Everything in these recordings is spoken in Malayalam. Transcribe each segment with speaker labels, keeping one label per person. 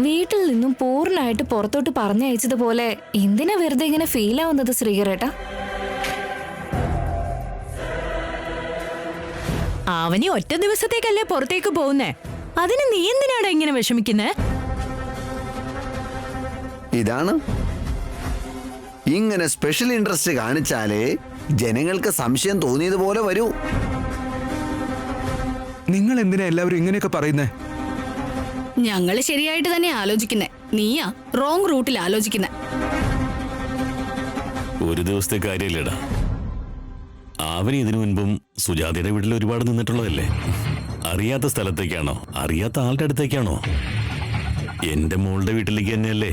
Speaker 1: വീട്ടിൽ നിന്നും പൂർണ്ണമായിട്ട് പുറത്തോട്ട് പറഞ്ഞയച്ചതുപോലെ എന്തിനാ വെറുതെ ഇങ്ങനെ ഫീൽ ആവുന്നത് ശ്രീകരേട്ടാ?
Speaker 2: അവനി ഒറ്റ ദിവസത്തേക്കല്ലേ പുറത്തേക്ക് പോകുന്നേ, അതിന് നീ എന്തിനാണ് ഇങ്ങനെ വിഷമിക്കുന്നേ?
Speaker 3: ഇതാണ് ഇങ്ങനെ സ്പെഷ്യൽ ഇൻട്രസ്റ്റ് കാണിച്ചാലേ ജനങ്ങൾക്ക് സംശയം തോന്നിയതുപോലെ വരൂ.
Speaker 4: നിങ്ങൾ എന്തിനാ എല്ലാവരും ഇങ്ങനെയൊക്കെ പറയുന്നേ?
Speaker 5: ഞങ്ങള് ശരിയായിട്ട് തന്നെ ആലോചിക്കുന്നേ, നീയാ റോങ് റൂട്ടിൽ ആലോചിക്കുന്നേ.
Speaker 6: ഒരു ദിവസത്തെ കാര്യമില്ലടാ. അവന് ഇതിനു മുൻപും സുജാതയുടെ വീട്ടിൽ ഒരുപാട് നിന്നിട്ടുള്ളതല്ലേ. അറിയാത്ത സ്ഥലത്തേക്കാണോ, അറിയാത്ത ആളുടെ അടുത്തേക്കാണോ? എന്റെ മോളുടെ വീട്ടിലേക്ക് തന്നെയല്ലേ.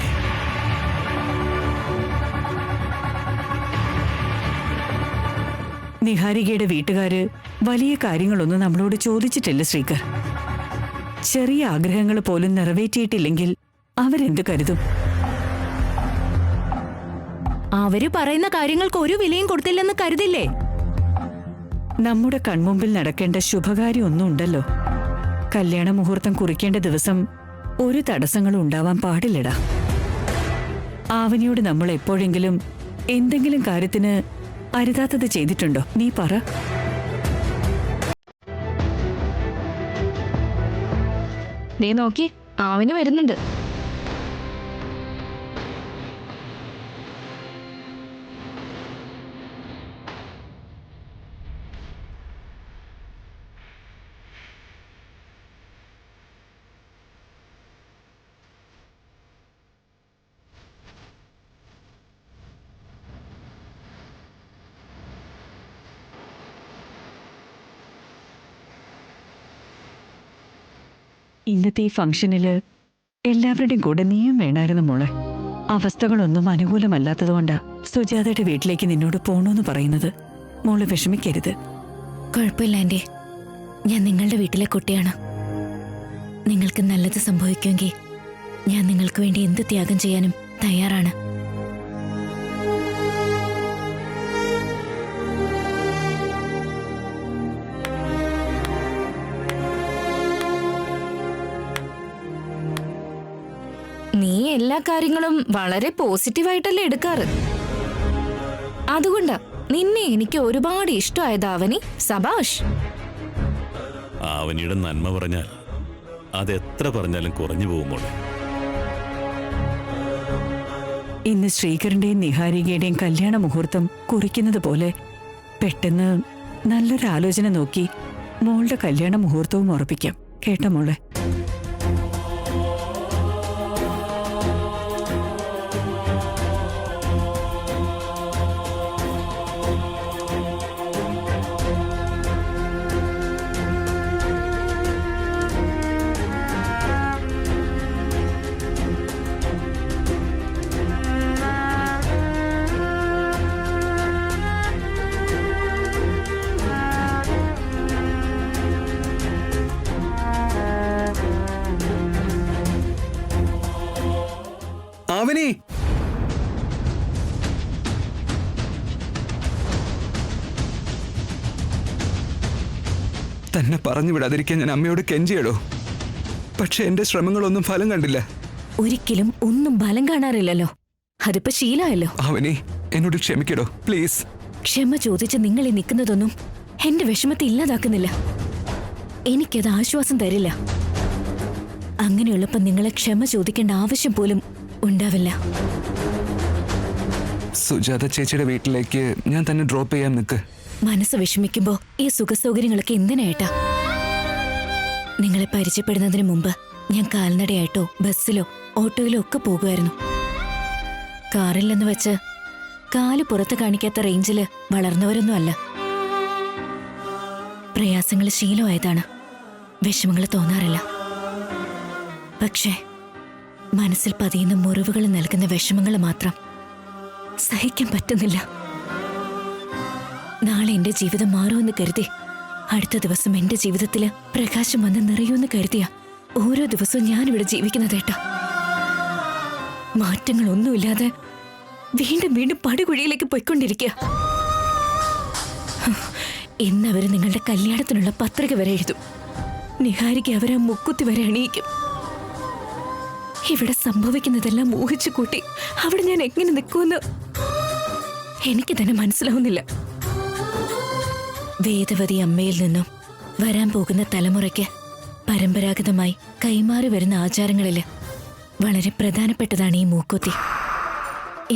Speaker 7: നിഹാരികയുടെ വീട്ടുകാര് വലിയ കാര്യങ്ങളൊന്നും നമ്മളോട് ചോദിച്ചിട്ടില്ല ശ്രീകർ. ചെറിയ ആഗ്രഹങ്ങൾ പോലും നിറവേറ്റിയിട്ടില്ലെങ്കിൽ അവരെന്ത് കരുതും?
Speaker 2: അവര് പറയുന്ന കാര്യങ്ങൾക്ക് ഒരു വിലയും കൊടുത്തില്ലെന്ന് കരുതില്ലേ?
Speaker 7: നമ്മുടെ കൺമുമ്പിൽ നടക്കേണ്ട ശുഭകാര്യം ഒന്നും ഉണ്ടല്ലോ. കല്യാണ മുഹൂർത്തം കുറിക്കേണ്ട ദിവസം ഒരു തടസ്സങ്ങളും ഉണ്ടാവാൻ പാടില്ലടാ. ആവനിയോട് നമ്മൾ എപ്പോഴെങ്കിലും എന്തെങ്കിലും കാര്യത്തിന് അരുതാത്തത് ചെയ്തിട്ടുണ്ടോ? നീ പറ.
Speaker 1: നീ നോക്കി, ആവിന് വരുന്നുണ്ട്.
Speaker 7: ഇന്നത്തെ ഈ ഫംഗ്ഷനില് എല്ലാവരുടെയും കൂടെ നീയും വേണമായിരുന്നു മോളെ. അവസ്ഥകളൊന്നും അനുകൂലമല്ലാത്തതുകൊണ്ടാ സുജാതയുടെ വീട്ടിലേക്ക് നിന്നോട് പോണോന്ന് പറയുന്നത്. മോള് വിഷമിക്കരുത്.
Speaker 1: കുഴപ്പമില്ല ആന്റി, ഞാൻ നിങ്ങളുടെ വീട്ടിലെ കുട്ടിയാണ്. നിങ്ങൾക്ക് നല്ലത് സംഭവിക്കുമെങ്കിൽ ഞാൻ നിങ്ങൾക്ക് വേണ്ടി എന്ത് ത്യാഗം ചെയ്യാനും തയ്യാറാണ്. നീ എല്ലാ കാര്യങ്ങളും വളരെ പോസിറ്റീവായിട്ടല്ലേ എടുക്കാറ്. അതുകൊണ്ടാ നിന്നെ എനിക്ക് ഒരുപാട് ഇഷ്ടമായത് ആവനി. സബാഷ്.
Speaker 6: ആവനിയുടെ നന്മ പറഞ്ഞാൽ അതെത്ര പറഞ്ഞാലും കുറഞ്ഞു പോകുമ്പോൾ.
Speaker 7: ഇന്ന് ശ്രീകറിന്റെയും നിഹാരികയുടെയും കല്യാണ മുഹൂർത്തം കുറിക്കുന്നത് പോലെ പെട്ടെന്ന് നല്ലൊരു ആലോചന നോക്കി മോളുടെ കല്യാണ മുഹൂർത്തവും ഉറപ്പിക്കാം. കേട്ട മോളെ?
Speaker 4: ആവനി, തന്നെ പറഞ്ഞു വിടാതിരിക്കാൻ ഞാൻ അമ്മയോട് കെഞ്ചിയടോ. പക്ഷെ എന്റെ ശ്രമങ്ങളൊന്നും ഫലം കണ്ടില്ല.
Speaker 1: ഒരിക്കലും ഒന്നും ഫലം കാണാറില്ലല്ലോ. അതിപ്പോ ശീലമായല്ലോ.
Speaker 4: ആവനി, എന്നോട് ക്ഷമിക്കടോ പ്ലീസ്.
Speaker 1: ക്ഷമ ചോദിച്ച് നിങ്ങൾ ഈ നിൽക്കുന്നതൊന്നും എന്റെ വിഷമത്തെ ഇല്ലാതാക്കുന്നില്ല. എനിക്കത് ആശ്വാസം തരില്ല. അങ്ങനെയുള്ളപ്പോ നിങ്ങളെ ക്ഷമ ചോദിക്കേണ്ട ആവശ്യം പോലും ഉണ്ടാവില്ല.
Speaker 4: സുജാത ചേച്ചിയുടെ വീട്ടിലേക്ക് ഞാൻ തന്നെ ഡ്രോപ്പ് ചെയ്യാൻ നിൽക്ക്.
Speaker 1: മനസ്സ് വിഷമിക്കുമ്പോ ഈ സുഖസൗകര്യങ്ങളൊക്കെ എന്തിനായിട്ടാ? നിങ്ങളെ പരിചയപ്പെടുന്നതിന് മുമ്പ് ഞാൻ കാൽനടയായിട്ടോ ബസ്സിലോ ഓട്ടോയിലോ ഒക്കെ പോകുമായിരുന്നു. കാറില്ലെന്ന് വെച്ച് കാല് പുറത്ത് കാണിക്കാത്ത റേഞ്ചില് വളർന്നവരൊന്നും അല്ല. പ്രയാസങ്ങൾ ശീലമായതാണ്. വിഷമങ്ങൾ തോന്നാറില്ല. പക്ഷേ മനസ്സിൽ പതിയുന്ന മുറിവുകൾ നൽകുന്ന വിഷമങ്ങൾ മാത്രം സഹിക്കാൻ പറ്റുന്നില്ല. നാളെ എന്റെ ജീവിതം മാറുമെന്ന് കരുതി, അടുത്ത ദിവസം എന്റെ ജീവിതത്തില് പ്രകാശം വന്ന് നിറയുമെന്ന് കരുതിയ ഓരോ ദിവസവും ഞാനിവിടെ ജീവിക്കുന്നതേട്ടാ. മാറ്റങ്ങളൊന്നുമില്ലാതെ വീണ്ടും വീണ്ടും പടുകുഴിയിലേക്ക് പോയിക്കൊണ്ടിരിക്കുക. ഇന്നവര് നിങ്ങളുടെ കല്യാണത്തിനുള്ള പത്രിക വരെ എഴുതും. നിഹാരിക്ക് അവരെ മുക്കുത്തി വരെ അണിയിക്കും. ഇവിടെ സംഭവിക്കുന്നതെല്ലാം ഊഹിച്ചു കൂട്ടി അവിടെ ഞാൻ എങ്ങനെ നിൽക്കുമെന്ന് എനിക്ക് തന്നെ മനസ്സിലാവുന്നില്ല. വേദവതി അമ്മയിൽ നിന്നും വരാൻ പോകുന്ന തലമുറയ്ക്ക് പരമ്പരാഗതമായി കൈമാറി വരുന്ന ആചാരങ്ങളില് വളരെ പ്രധാനപ്പെട്ടതാണ് ഈ മൂക്കുത്തി.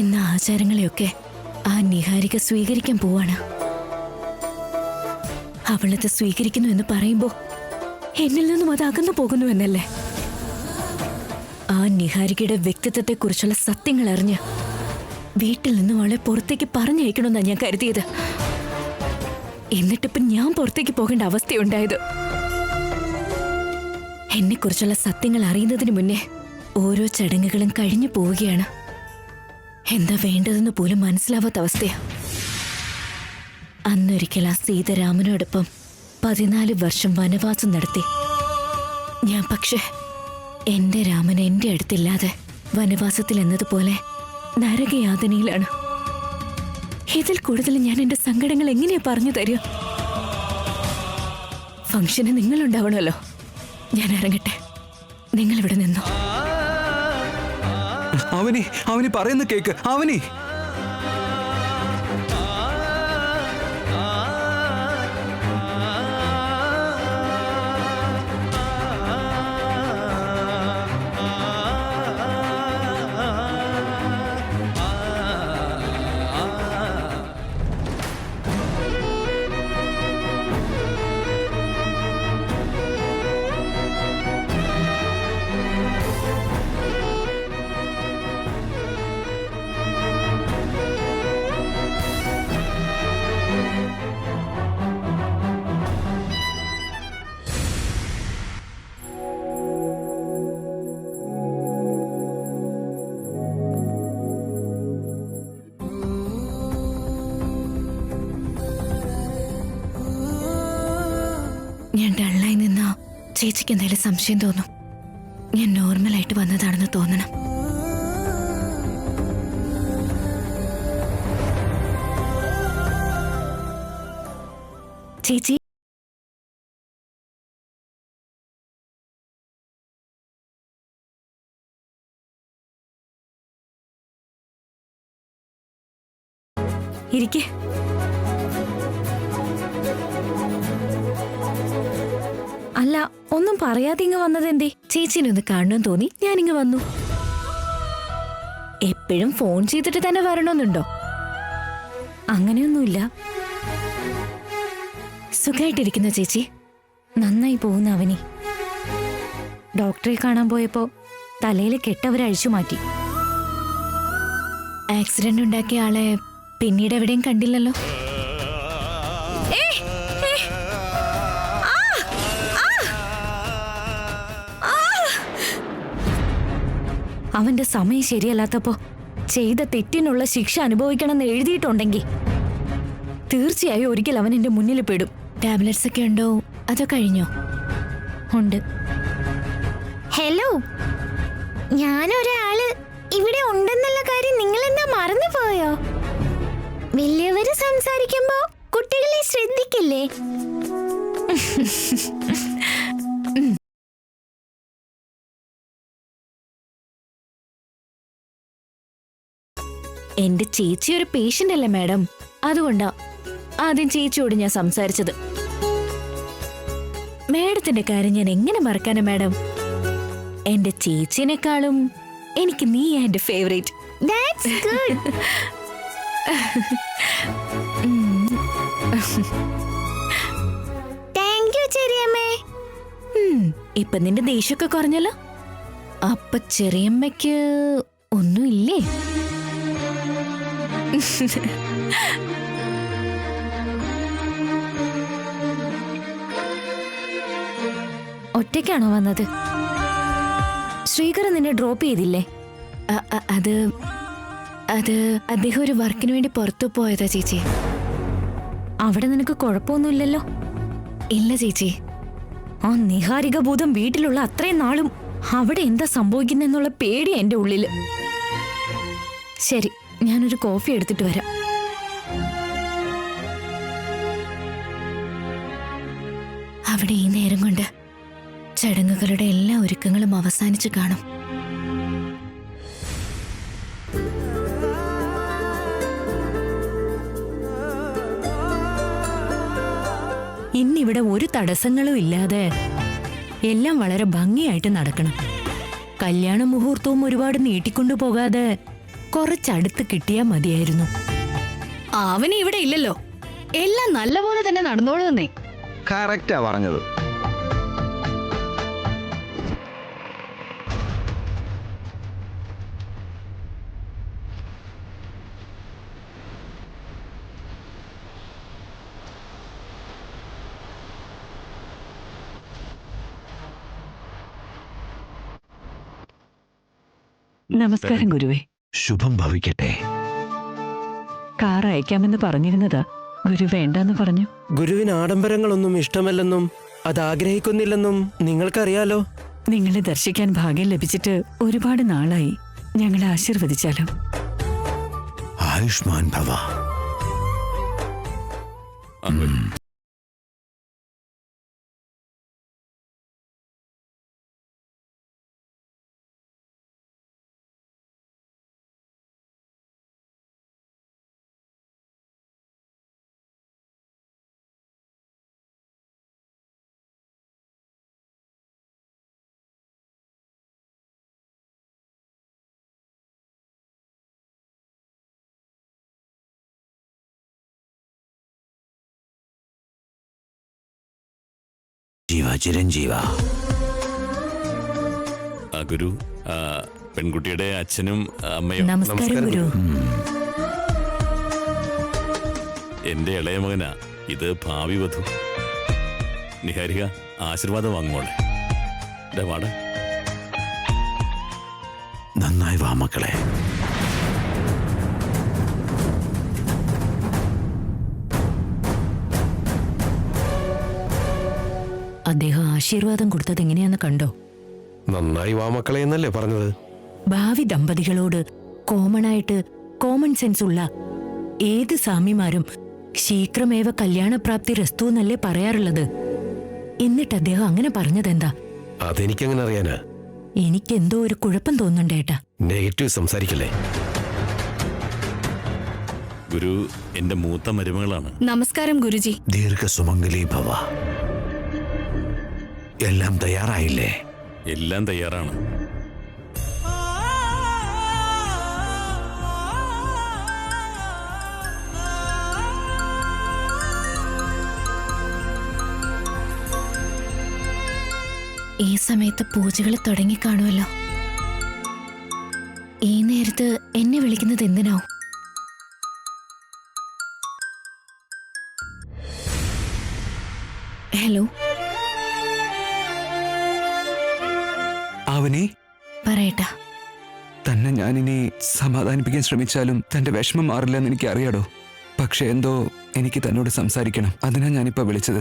Speaker 1: ഇന്ന് ആചാരങ്ങളെയൊക്കെ ആ നിഹാരിക സ്വീകരിക്കാൻ പോവാണ്. അവളത് സ്വീകരിക്കുന്നു എന്ന് പറയുമ്പോ എന്നിൽ നിന്നും അത് അകന്നു പോകുന്നു എന്നല്ലേ? ആ നിഹാരികയുടെ വ്യക്തിത്വത്തെ കുറിച്ചുള്ള സത്യങ്ങൾ അറിഞ്ഞ് വീട്ടിൽ നിന്നും അവളെ പുറത്തേക്ക് പറഞ്ഞയക്കണമെന്നാണ് ഞാൻ കരുതിയത്. എന്നിട്ടിപ്പം ഞാൻ പുറത്തേക്ക് പോകേണ്ട അവസ്ഥയുണ്ടായത്. എന്നെ കുറിച്ചുള്ള സത്യങ്ങൾ അറിയുന്നതിന് മുന്നേ ഓരോ ചടങ്ങുകളും കഴിഞ്ഞു പോവുകയാണ്. എന്താ വേണ്ടതെന്ന് പോലും മനസ്സിലാവാത്ത അവസ്ഥയാ. അന്നൊരിക്കൽ ആ സീതാരാമനോടൊപ്പം 14 വർഷം വനവാസം നടത്തി ഞാൻ. പക്ഷേ എന്റെ രാമൻ എന്റെ അടുത്തില്ലാതെ വനവാസത്തിൽ എന്നതുപോലെ നരകയാതനയിലാണ്. ഇതിൽ കൂടുതൽ ഞാൻ എന്റെ സങ്കടങ്ങൾ എങ്ങനെയാ പറഞ്ഞു തരിക? ഫംഗ്ഷന് നിങ്ങളുണ്ടാവണമല്ലോ. ഞാൻ ഇറങ്ങട്ടെ, നിങ്ങളിവിടെ നിന്നോ.
Speaker 4: അവനി പറയുന്ന കേക്ക്. അവനി
Speaker 1: ഞാൻ ഡള്ളായി നിന്നാ ചേച്ചിക്ക് എന്തായാലും സംശയം തോന്നും. ഞാൻ നോർമലായിട്ട് വന്നതാണെന്ന് തോന്നണം. ചേച്ചി, ഇരിക്കേ. അല്ല, ഒന്നും പറയാതെ ഇങ്ങ് വന്നതെന്തേ? ചേച്ചിനൊന്ന് കാണണമെന്ന് തോന്നി ഞാനിങ്ങ് വന്നു. എപ്പോഴും ഫോൺ ചെയ്തിട്ട് തന്നെ വരണമെന്നുണ്ടോ? അങ്ങനെയൊന്നുമില്ല. സുഖമായിട്ടിരിക്കുന്ന ചേച്ചി? നന്നായി പോകുന്ന അവനി. ഡോക്ടറെ കാണാൻ പോയപ്പോ തലയിൽ കെട്ടവരഴിച്ചു മാറ്റി. ആക്സിഡന്റ് ഉണ്ടാക്കിയ ആളെ പിന്നീട് എവിടെയും കണ്ടില്ലല്ലോ. അവന്റെ സമയം ശരിയല്ലാത്തപ്പോ ചെയ്ത തെറ്റിനുള്ള ശിക്ഷ അനുഭവിക്കണമെന്ന് എഴുതിയിട്ടുണ്ടെങ്കിൽ തീർച്ചയായും ഒരിക്കൽ അവൻ എന്റെ മുന്നിൽ പെടും. ടാബ്ലറ്റ്സ് ഒക്കെ ഉണ്ടോ അതോ കഴിഞ്ഞോ? ഉണ്ട്.
Speaker 8: ഹലോ, ഞാനൊരാള് ഇവിടെ ഉണ്ടെന്നുള്ള കാര്യം നിങ്ങൾ എന്താ മറന്നു പോയോ? വലിയവര് സംസാരിക്കുമ്പോ കുട്ടികളെ ശ്രദ്ധിക്കില്ലേ?
Speaker 1: എന്റെ ചേച്ചി ഒരു പേഷ്യന്റ് അല്ലേ മാഡം? അതുകൊണ്ടാ ആദ്യം ചേച്ചിയോട് ഞാൻ സംസാരിച്ചത്. മാഡത്തിന്റെ കാര്യം ഞാൻ എങ്ങനെ മറക്കാനാ മാഡം? എന്റെ ചേച്ചിനെക്കാളും എനിക്ക് നീ എന്റെ favourite.
Speaker 8: That's good. Thank you, ചെറിയമ്മേ.
Speaker 1: ഇപ്പൊ നിന്റെ ദേഷ്യമൊക്കെ കുറഞ്ഞല്ലോ. അപ്പൊ ചെറിയമ്മയ്ക്ക് ഒന്നുമില്ലേ? ഒറ്റയ്ക്കാണോ വന്നത്? ശ്രീകർ നിന്നെ ഡ്രോപ്പ് ചെയ്തില്ലേ? അത് അദ്ദേഹം ഒരു വർക്കിന് വേണ്ടി പുറത്തു പോയതാ ചേച്ചി. അവിടെ നിനക്ക് കുഴപ്പമൊന്നുമില്ലല്ലോ? ഇല്ല ചേച്ചി. ആ നിഹാരിക ഭൂതം വീട്ടിലുള്ള അത്രയും നാളും അവിടെ എന്താ സംഭവിക്കുന്നെന്നുള്ള പേടി എന്റെ ഉള്ളില്. ശരി, ഞാനൊരു കോഫി എടുത്തിട്ട് വരാം. അവിടെ ഈ നേരം കൊണ്ട് ചടങ്ങുകളുടെ എല്ലാ ഒരുക്കങ്ങളും അവസാനിച്ചു കാണും.
Speaker 2: ഇന്നിവിടെ ഒരു തടസ്സങ്ങളും ഇല്ലാതെ എല്ലാം വളരെ ഭംഗിയായിട്ട് നടക്കണം. കല്യാണ മുഹൂർത്തവും ഒരുപാട് നീട്ടിക്കൊണ്ടു പോകാതെ കുറച്ചടുത്ത് കിട്ടിയാ മതിയായിരുന്നു.
Speaker 5: അവന് ഇവിടെ ഇല്ലല്ലോ, എല്ലാം നല്ലപോലെ തന്നെ നടന്നോളൂന്നേ.
Speaker 3: കറക്റ്റാ പറഞ്ഞത്.
Speaker 7: നമസ്കാരം ഗുരുവേ.
Speaker 3: ശുഭം ഭവിക്കട്ടെ.
Speaker 7: കാർ അയക്കാമെന്ന് പറഞ്ഞിരുന്നതാ, ഗുരു വേണ്ടെന്ന് പറഞ്ഞു.
Speaker 9: ഗുരുവിന് ആഡംബരങ്ങളൊന്നും ഇഷ്ടമല്ലെന്നും അത് ആഗ്രഹിക്കുന്നില്ലെന്നും നിങ്ങൾക്കറിയാലോ.
Speaker 7: നിങ്ങളെ ദർശിക്കാൻ ഭാഗ്യം ലഭിച്ചിട്ട് ഒരുപാട് നാളായി. ഞങ്ങളെ ആശീർവദിച്ചാലോ?
Speaker 3: ആയുഷ്മാൻ ഭവ. ജീവ ചിരഞ്ജീവ.
Speaker 6: ഗുരു, പെൺകുട്ടിയുടെ അച്ഛനും അമ്മയും.
Speaker 2: നമസ്കാരം ഗുരു.
Speaker 6: എന്റെ ഇളയ മകനാ ഇത്, ഭാവി വധു. നിഹാരിക, ആശീർവാദം വാങ്ങുമോളെ. വാട.
Speaker 3: നന്നായി വാ മക്കളെ.
Speaker 2: അദ്ദേഹം ആശീർവാദം കൊടുത്തത് എങ്ങനെയാന്ന് കണ്ടോ?
Speaker 9: നന്നായി വാ മക്കളെ എന്നല്ലേ പറഞ്ഞത്?
Speaker 2: ഭാവി ദമ്പതികളോട് കോമൺ സെൻസ് ഉള്ള ഏത് സ്വാമിമാരും ശീഘ്രമേവ കല്യാണപ്രാപ്തി രസ്തു എന്നല്ലേ പറയാറുള്ളത്. എന്നിട്ട് അദ്ദേഹം അങ്ങനെ പറഞ്ഞതെന്താ?
Speaker 9: അതെനിക്കങ്ങനെ അറിയാനാ.
Speaker 2: എനിക്കെന്തോ ഒരു കുഴപ്പം തോന്നുന്നുണ്ടേട്ടാ.
Speaker 9: നെഗറ്റീവ് സംസാരിക്കല്ലേ.
Speaker 6: ഗുരു എന്റെ മൂത്ത മരുമകളാണ്.
Speaker 5: നമസ്കാരം ഗുരുജി.
Speaker 3: ദീർഘസുമംഗലി ഭവ. എല്ലാം തയ്യാറായില്ലേ?
Speaker 6: എല്ലാം തയ്യാറാണ്.
Speaker 1: ഈ സമയത്ത് പൂജകൾ തുടങ്ങിക്കാണുമല്ലോ. ഈ നേരത്ത് എന്നെ വിളിക്കുന്നത് എന്തിനാവും? ഹലോ,
Speaker 4: അവനെ
Speaker 1: പറയട്ടാ.
Speaker 4: തന്നെ ഞാനിനി സമാധാനിപ്പിക്കാൻ ശ്രമിച്ചാലും തന്റെ വിഷമം മാറില്ലെന്ന് എനിക്ക് അറിയാടോ. പക്ഷെ എന്തോ എനിക്ക് തന്നോട് സംസാരിക്കണം. അതിനാ ഞാനിപ്പോ വിളിച്ചത്.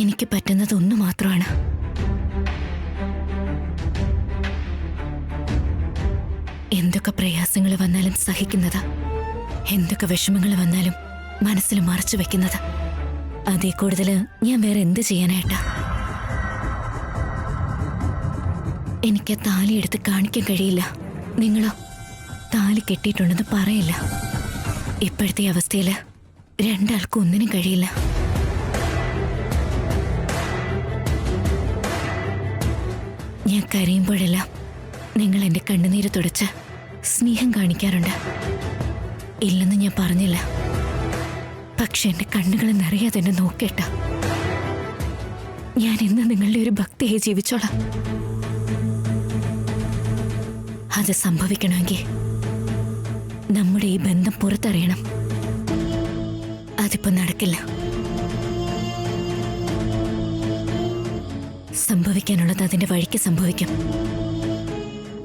Speaker 1: എനിക്ക് പറ്റുന്നത് ഒന്ന് മാത്രമാണ്. എന്തൊക്കെ പ്രയാസങ്ങൾ വന്നാലും സഹിക്കുന്നത്, എന്തൊക്കെ വിഷമങ്ങൾ വന്നാലും മനസ്സിൽ മറച്ചു വെക്കുന്നത്. അതേ കൂടുതൽ ഞാൻ വേറെ എന്ത് ചെയ്യാനായിട്ടാ? എനിക്ക് താലി എടുത്ത് കാണിക്കാൻ കഴിയില്ല. നിങ്ങളോ താലി കെട്ടിയിട്ടുണ്ടെന്ന് പറയില്ല. ഇപ്പോഴത്തെ അവസ്ഥയിൽ രണ്ടാൾക്കും ഒന്നിനും കഴിയില്ല. ഞാൻ കരയുമ്പോഴെല്ലാം നിങ്ങൾ എന്റെ കണ്ണുനീര് തുടച്ച് സ്നേഹം കാണിക്കാറുണ്ട്. ഇല്ലെന്ന് ഞാൻ പറഞ്ഞില്ല. പക്ഷെ എന്റെ കണ്ണുകൾ നിറയാതെ എന്നെ നോക്കേട്ട. ഞാൻ ഇന്ന് നിങ്ങളുടെ ഒരു ഭക്തിയെ ജീവിച്ചോളാം. അത് സംഭവിക്കണമെങ്കിൽ നമ്മുടെ ഈ ബന്ധം പുറത്തറിയണം. അതിപ്പോ നടക്കില്ല. സംഭവിക്കാനുള്ളത് അതിന്റെ വഴിക്ക് സംഭവിക്കും.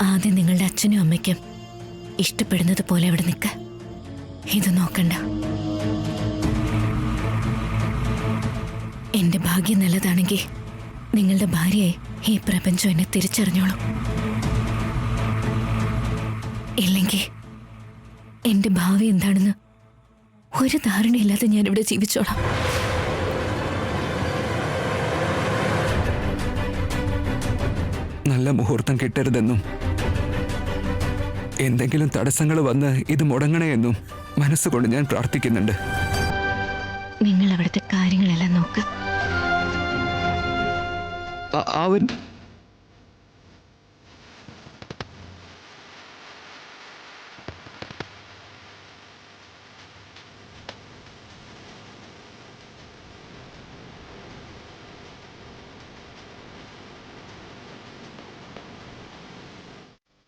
Speaker 1: ആദ്യം നിങ്ങളുടെ അച്ഛനും അമ്മയ്ക്കും ഇഷ്ടപ്പെടുന്നത് പോലെ അവിടെ നിൽക്ക. ഇത് നോക്കണ്ട. എന്റെ ഭാഗ്യം നല്ലതാണെങ്കിൽ നിങ്ങളുടെ ഭാര്യയെ ഈ പ്രപഞ്ചം എന്നെ തിരിച്ചറിഞ്ഞോളും. ഇല്ലെങ്കിൽ എന്റെ ഭാവി എന്താണെന്ന് ഒരു ധാരണയില്ലാതെ ഞാനിവിടെ ജീവിച്ചോളാം.
Speaker 4: നല്ല മുഹൂർത്തം കിട്ടരുതെന്നും എന്തെങ്കിലും തടസ്സങ്ങൾ വന്ന് ഇത് മുടങ്ങണേ എന്നും മനസ്സുകൊണ്ട് ഞാൻ പ്രാർത്ഥിക്കുന്നുണ്ട്.
Speaker 1: നിങ്ങൾ അവിടുത്തെ കാര്യങ്ങളെല്ലാം നോക്ക്.
Speaker 4: അവൻ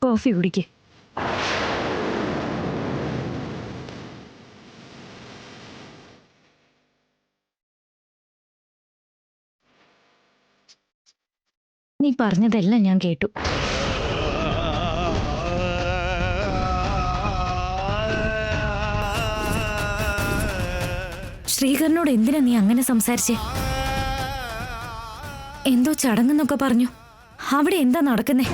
Speaker 2: കോഫി കുടിക്ക്. നീ പറഞ്ഞതെല്ലാം ഞാൻ കേട്ടു. ശ്രീകരനോട് എന്തിനാ നീ അങ്ങനെ സംസാരിച്ചേ? എന്തോ ചടങ്ങെന്നൊക്കെ പറഞ്ഞു. അവിടെ എന്താ നടക്കുന്നേ?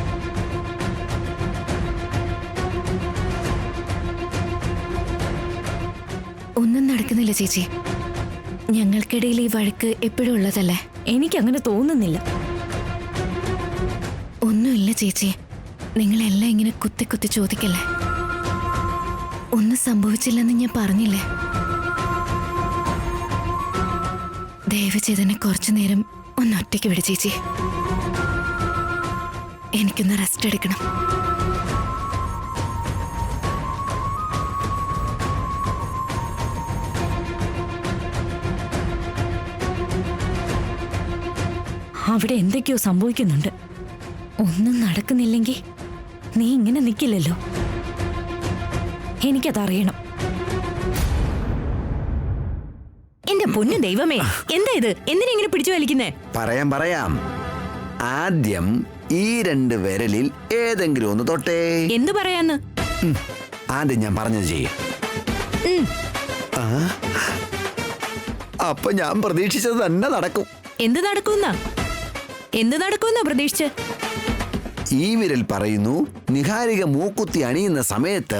Speaker 1: ഒന്നും നടക്കുന്നില്ല ചേച്ചി. ഞങ്ങൾക്കിടയിൽ ഈ വഴക്ക് എപ്പോഴും ഉള്ളതല്ലേ?
Speaker 2: എനിക്കങ്ങനെ തോന്നുന്നില്ല.
Speaker 1: ഒന്നുമില്ല ചേച്ചി. നിങ്ങളെല്ലാം ഇങ്ങനെ കുത്തി കുത്തി ചോദിക്കല്ലേ. ഒന്നും സംഭവിച്ചില്ലെന്ന് ഞാൻ പറഞ്ഞില്ലേ. ദയവ് ചെയ്തന്നെ കുറച്ചു നേരം ഒന്ന് ഒറ്റയ്ക്ക് വിട് ചേച്ചി. എനിക്കൊന്ന് റെസ്റ്റ് എടുക്കണം.
Speaker 2: അവിടെ എന്തൊക്കെയോ സംഭവിക്കുന്നുണ്ട്. ഒന്നും നടക്കുന്നില്ലെങ്കിൽ നീ ഇങ്ങനെ നിൽക്കില്ലല്ലോ. എനിക്കതറിയണം. എന്റെ പൊന്നു ദൈവമേ, എന്താ ഇത്? എന്തിനാ ഇങ്ങനെ പിടിച്ചു വലിക്കുന്നേ?
Speaker 3: പറയാം. ആദ്യം ഈ 2 വിരലിൽ ഏതെങ്കിലും ഒന്ന് തൊട്ടേ.
Speaker 2: എന്തു പറയാന്ന്?
Speaker 3: ആദ്യം ഞാൻ പറഞ്ഞത് ചെയ്യേ. അപ്പൊ ഞാൻ പ്രതീക്ഷിച്ചത് തന്നെ നടക്കും.
Speaker 2: എന്ത് നടക്കുന്ന പ്രതീക്ഷിച്ച്?
Speaker 3: ഈ വിരൽ പറയുന്നു നിഹാരിക മൂക്കുത്തി അണിയുന്ന സമയത്ത്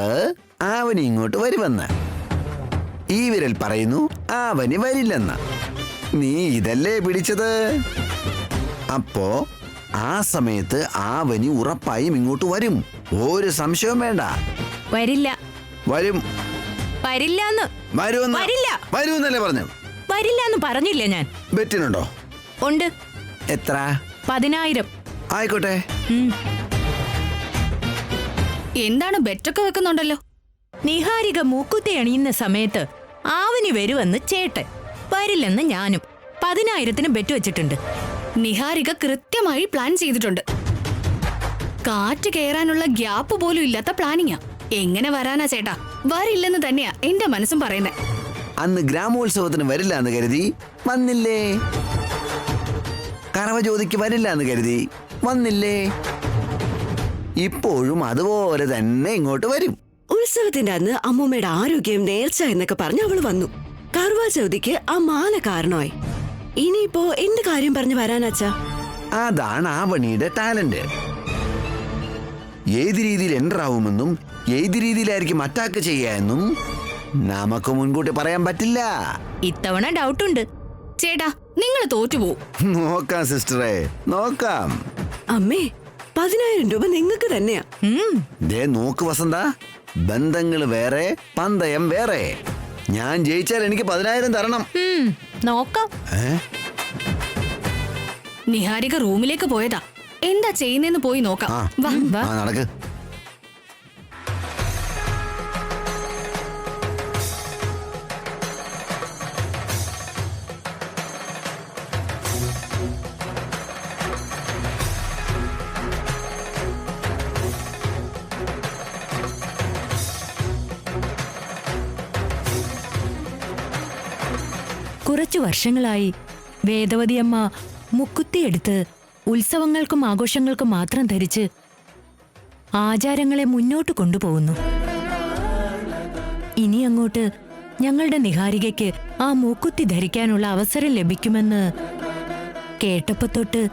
Speaker 3: ആവനി ഇങ്ങോട്ട് വരുമെന്ന്. ഈ വിരൽ പറയുന്നു ആവനി വരില്ലെന്ന്. നീ ഇതല്ലേ പിടിച്ചത്? അപ്പോ ആ സമയത്ത് ആവനി ഉറപ്പായും ഇങ്ങോട്ട് വരും. ഒരു സംശയവും വേണ്ട.
Speaker 2: വരില്ല.
Speaker 3: വരും.
Speaker 2: വരില്ലാന്ന്.
Speaker 3: വരുമെന്നല്ലേ പറഞ്ഞു?
Speaker 2: വരില്ലാന്ന് പറഞ്ഞില്ല ഞാൻ.
Speaker 3: ബെറ്റിനുണ്ടോ?
Speaker 2: ഉണ്ട്.
Speaker 3: എത്ര?
Speaker 2: 10,000.
Speaker 3: ആയിക്കോട്ടെ.
Speaker 5: എന്താണ് ബെറ്റൊക്കെ വെക്കുന്നുണ്ടല്ലോ?
Speaker 2: നിഹാരിക മൂക്കുത്തി അണിയുന്ന സമയത്ത് ആവനി വരുമെന്ന് ചേട്ടൻ, വരില്ലെന്ന് ഞാനും 10,000-ന് ബെറ്റ് വെച്ചിട്ടുണ്ട്.
Speaker 5: നിഹാരിക കൃത്യമായി പ്ലാൻ ചെയ്തിട്ടുണ്ട്. കാറ്റ് കയറാനുള്ള ഗ്യാപ്പ് പോലും ഇല്ലാത്ത പ്ലാനിങ്ങാ. എങ്ങനെ വരാനാ ചേട്ടാ? വരില്ലെന്ന് തന്നെയാ എന്റെ മനസ്സും പറയുന്നേ.
Speaker 3: അന്ന് ഗ്രാമോത്സവത്തിന് വരില്ല എന്ന് കരുതി വന്നില്ലേ? കറവജ്യോതിക്ക് വരില്ല എന്ന് കരുതി വന്നില്ലേ? ഇപ്പോഴും അതുപോലെ തന്നെ ഇങ്ങോട്ട് വരും.
Speaker 10: ഉത്സവത്തിന്റെ അന്ന് അമ്മൂമ്മയുടെ ആരോഗ്യം നേർച്ച എന്നൊക്കെ പറഞ്ഞ് അവള് വന്നു. കറുവാചൗതിക്ക് ആ മാല കാരണമായി. ഇനിയിപ്പോ എന്ത് കാര്യം പറഞ്ഞു വരാനാച്ചാ?
Speaker 3: അതാണ് ആവണിയുടെ ടാലന്റ്. ഏത് രീതിയിൽ എൻ്റർ ആവുമെന്നും ഏത് രീതിയിലായിരിക്കും അറ്റാക്ക് ചെയ്യാമെന്നും നമുക്ക് മുൻകൂട്ടി പറയാൻ പറ്റില്ല.
Speaker 2: ഇത്തവണ ഡൗട്ടുണ്ട്.
Speaker 5: ചേട്ടാ, നിങ്ങൾ തോറ്റുപോകും.
Speaker 3: നോക്കാം സിസ്റ്ററെ, നോക്കാം.
Speaker 10: അമ്മേ, 10,000 രൂപ നിങ്ങൾക്ക് തന്നെയാ.
Speaker 3: ദേ നോക്ക് വസന്ത, ബന്ധങ്ങൾ വേറെ, പന്തയം വേറെ. ഞാൻ ജയിച്ചാൽ എനിക്ക് 10,000 തരണം.
Speaker 2: നോക്കാം.
Speaker 5: നിഹാരിക റൂമിലേക്ക് പോയതാ. എന്താ ചെയ്യുന്നേന്ന് പോയി നോക്കാം. വാ.
Speaker 3: നടക്ക്.
Speaker 2: കുറച്ചു വർഷങ്ങളായി വേദവതിയമ്മ മുക്കുത്തിയെടുത്ത് ഉത്സവങ്ങൾക്കും ആഘോഷങ്ങൾക്കും മാത്രം ധരിച്ച് ആചാരങ്ങളെ മുന്നോട്ട് കൊണ്ടുപോകുന്നു. ഇനി അങ്ങോട്ട് ഞങ്ങളുടെ നിഹാരികയ്ക്ക് ആ മൂക്കുത്തി ധരിക്കാനുള്ള അവസരം ലഭിക്കുമെന്ന് കേട്ടപ്പോ തൊട്ട്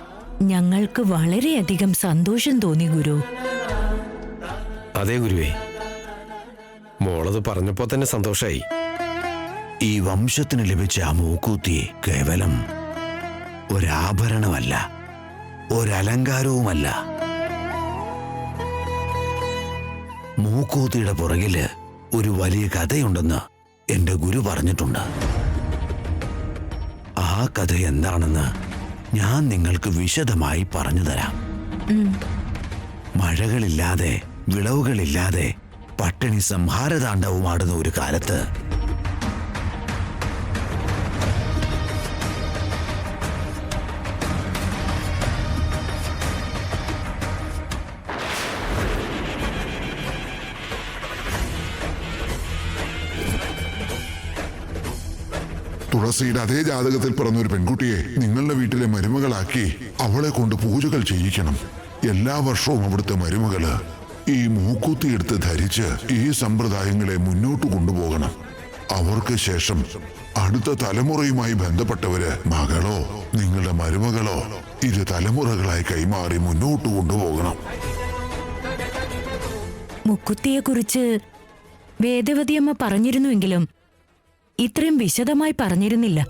Speaker 2: ഞങ്ങൾക്ക് വളരെയധികം സന്തോഷം തോന്നി ഗുരു.
Speaker 9: അതെ ഗുരുവേ, മോളത് പറഞ്ഞപ്പോ തന്നെ സന്തോഷായി.
Speaker 3: ഈ വംശത്തിന് ലഭിച്ച ആ മൂക്കൂത്തി കേവലം ഒരാഭരണമല്ല, ഒരലങ്കാരവുമല്ല. മൂക്കൂത്തിയുടെ പുറകില് ഒരു വലിയ കഥയുണ്ടെന്ന് എന്റെ ഗുരു പറഞ്ഞിട്ടുണ്ട്. ആ കഥ എന്താണെന്ന് ഞാൻ നിങ്ങൾക്ക് വിശദമായി പറഞ്ഞു തരാം. മഴകളില്ലാതെ വിളവുകളില്ലാതെ പട്ടിണി സംഹാരതാണ്ഡവുമാടുന്ന ഒരു കാലത്ത്
Speaker 11: തുളസിയുടെ അതേ ജാതകത്തിൽ പിറന്ന ഒരു പെൺകുട്ടിയെ നിങ്ങളുടെ വീട്ടിലെ മരുമകളാക്കി അവളെ കൊണ്ട് പൂജകൾ ചെയ്യിക്കണം. എല്ലാ വർഷവും അവിടുത്തെ മരുമകള് ഈ മൂക്കുത്തിയെടുത്ത് ധരിച്ച് ഈ സമ്പ്രദായങ്ങളെ മുന്നോട്ട് കൊണ്ടുപോകണം. അവർക്ക് ശേഷം അടുത്ത തലമുറയുമായി ബന്ധപ്പെട്ടവര് മകളോ നിങ്ങളുടെ മരുമകളോ ഇരു തലമുറകളായി കൈമാറി മുന്നോട്ട് കൊണ്ടുപോകണം.
Speaker 2: മുക്കുത്തിയെക്കുറിച്ച് വേദവതിയമ്മ പറഞ്ഞിരുന്നുവെങ്കിലും ഇത്രയും വിശദമായി പറഞ്ഞിരുന്നില്ല.